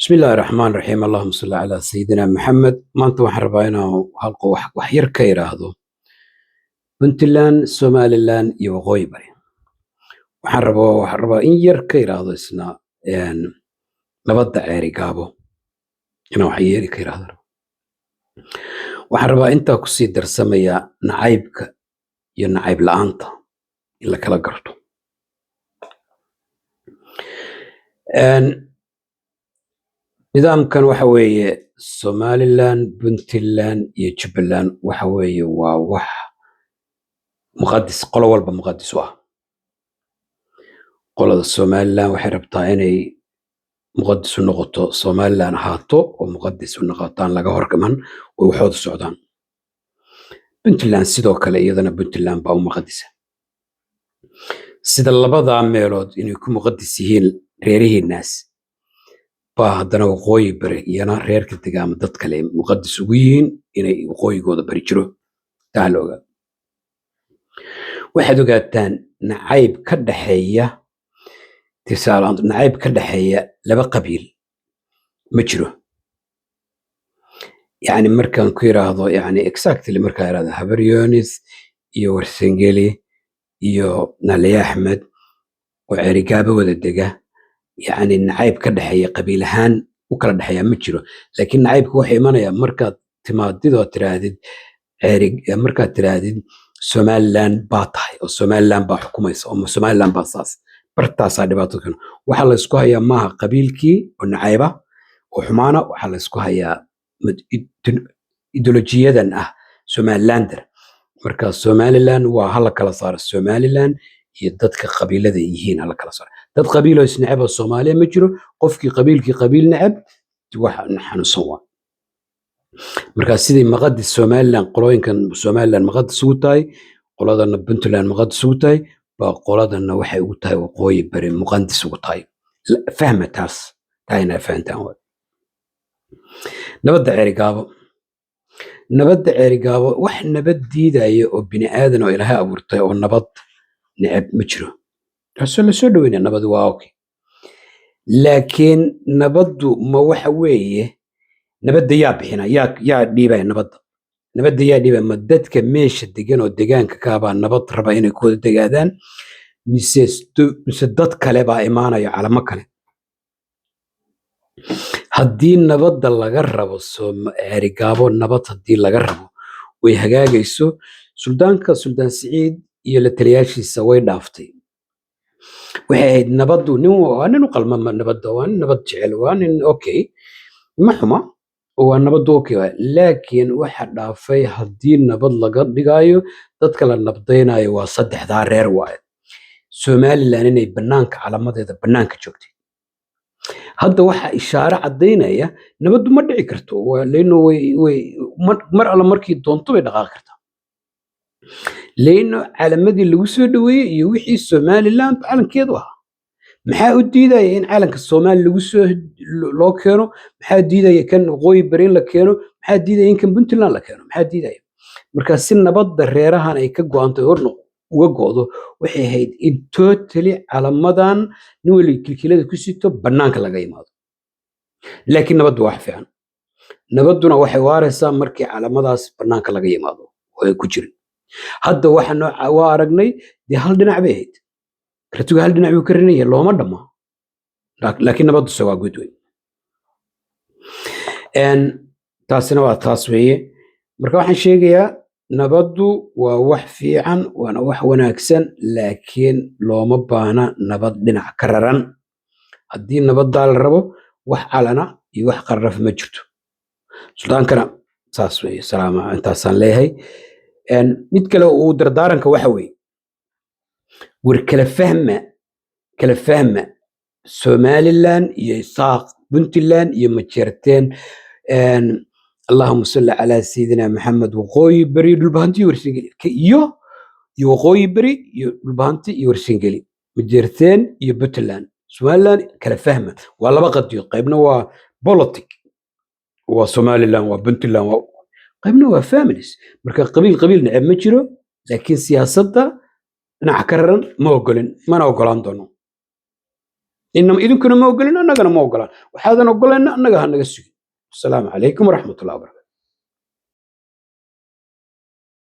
بسم الله الرحمن الرحيم. اللهم صل على سيدنا محمد. maanta waxaan rabaa inaan halqo wax yar ka iraahdo Puntland, Somaliland iyo Waqooyi Bari. waxaan rabaa in yar ka iraahdo isna nabadda ceeri gaabo inaan wax yeeri ka iraahdo. waxaan rabaa intaa ku sii darsamaya nacaybka iyo nacayb la'aanta in la kala garto. nidaamkan waxa weeye Somaliland, Puntland iyo Jubaland waxa weeye waa wax muqaddis, qolo walba muqaddis u ah. qolada Somaliland waxay rabtaa inay muqaddis u noqoto Somaliland ahaato oo muqaddis u noqotaan laga horgaman oo waxooda socdaan. Puntland sidoo kale iyadana Puntland baa u muqaddisa. sida labada meelood inay ku muqaddis yihiin reerihiinaas baa haddana Waqooyi Bari iyana reerka degaama dad kale muqaddis ugu yihiin inay waqooyigooda bari jiro. taa la ogaa. waxaad ogaataan nacayb ka dhaxeeya nacayb ka dhaxeeya laba qabiil ma jiro. يعني markaan ku yiraahdo يعني exactly markaan yiraahdo Habar Yoonis iyo Warsangeli iyo Nali Axmed oo ceeri gaabo wada dega, يعني nacayb ka dhaxeeya qabiil ahaan u kala dhaxeeya ma jiro. laakiin nacaybku waxa imanaya markaad timaadid oo tiraadid markaad tiraadid Somaliland baa tahay oo Somaliland baa xukumaysa oo Somaliland baa saas bartaasaa dhibaato keeno. waxa la isku hayaa maaha qabiilkii oo nacayba oo xumaana, waxa la isku hayaa ideolojiyadan ah Somalilander. marka Somaliland waa hala kala saaro Somaliland iyo dadka qabiilada yihiin hala kala saaro. dad qabiilo isnacab oo Soomaaliya ma jiro. qofkii qabiilkii qabiil nacab waxa xanuunsan waa. marka sidii maqaddis Somaliland qolooyinkan Somaliland maqaddis ugu tahay, qoladana Puntland maqaddis ugu tahay, baa qoladana waxay ugu tahay Waqooyi Bari muqaddis ugu tahay. fahma taas taayna fahantaan waa. nabadda ceeri gaabo. nabadda ceeri gaabo wax nabad diidaya oo bini aadan oo Ilaahay abuurtay oo nabad necab ma jiro. taasoo la soo dhaweynaya nabad waa okay. laakiin nabaddu ma waxa weeye nabadda yaa bixina yaa dhiibaya nabadda. nabadda yaa dhiibaya ma dadka meesha degan oo degaanka kaabaa nabad raba inay ku wada degaadaan mise dad kale baa imaanaya calamo kale. haddii nabadda laga rabo ceeri gaabo nabad haddii laga rabo way hagaagayso. suldaanka Suldaan Siciid iyo la taliyaashiisa way dhaaftay. waxay ahayd nabaddu waa nin u qalma nabadda, waa nin nabad jecel, waa nin okay ma xuma waa nabaddu okay. laakiin waxa dhaafay haddii nabad laga dhigayo dadka la nabdaynayo waa saddexdaa reer waaye. Somaliland inay bannaanka calamadeeda bannaanka joogtay. hadda waxa ishaare caddaynaya nabaddu ma dhici karto leeno mar alla markii doonto bay dhaqaaqi kartaa. leeno calamadii lagu soo dhaweeyey iyo wixii Somaliland calankeedu ahaa maxaa u diidaya in calanka Soomaali loo keeno? maxaa diidaya kan Waqooyi Bari in la keeno? maxaa diidaya in kan Puntland la keeno? maxaa diidaya? marka si nabadda reerahan ay ka go'antay uga go'do waxay ahayd in totally calamadan nin wali kilkilada ku sito bannaanka laga yimaado. laakiin nabaddu wax fiican. nabadduna waxay waaraysaa markii calamadaas bannaanka laga yimaado oo ay ku jirin. hadda waxa waa aragnay dee hal dhinac bay ahayd. kartigu hal dhinac buu ka rinaya looma dhamma. laakiin nabaddu se waa guud weyn. taasina waa taas weeye. marka waxaan sheegayaa nabaddu waa wax fiican, waana wax wanaagsan, laakiin looma baahna nabad dhinac ka raran. haddii nabaddaa la rabo wax calana iyo wax qarraf ma jirto. suldaankana saas weeye. salaama intaasaan leeyahay. mid kale uu dardaaranka waxa weeye war kala fahma Somaliland iyo Isaaq, Puntland iyo Majeerteen. اللهم صل على سيدنا محمد. وقوي بري البانتي ورسنجلي وقوي بري البانتي ورسنجلي مجرتين يبتلان سوالان كلا فهمه ولا بقى قيبنا وبوليتيك وسوماليلاند وبنتلاند قيبنا وفاميليز. مركا قبيل نعم ما جرو، لكن سياسته نحكرن ما اوغلين ما اوغلان دونو. إنما إذن كنا ما وقلنا أننا ما وقلنا وهذا نقول لنا أننا هنقسم. السلام عليكم ورحمة الله وبركاته.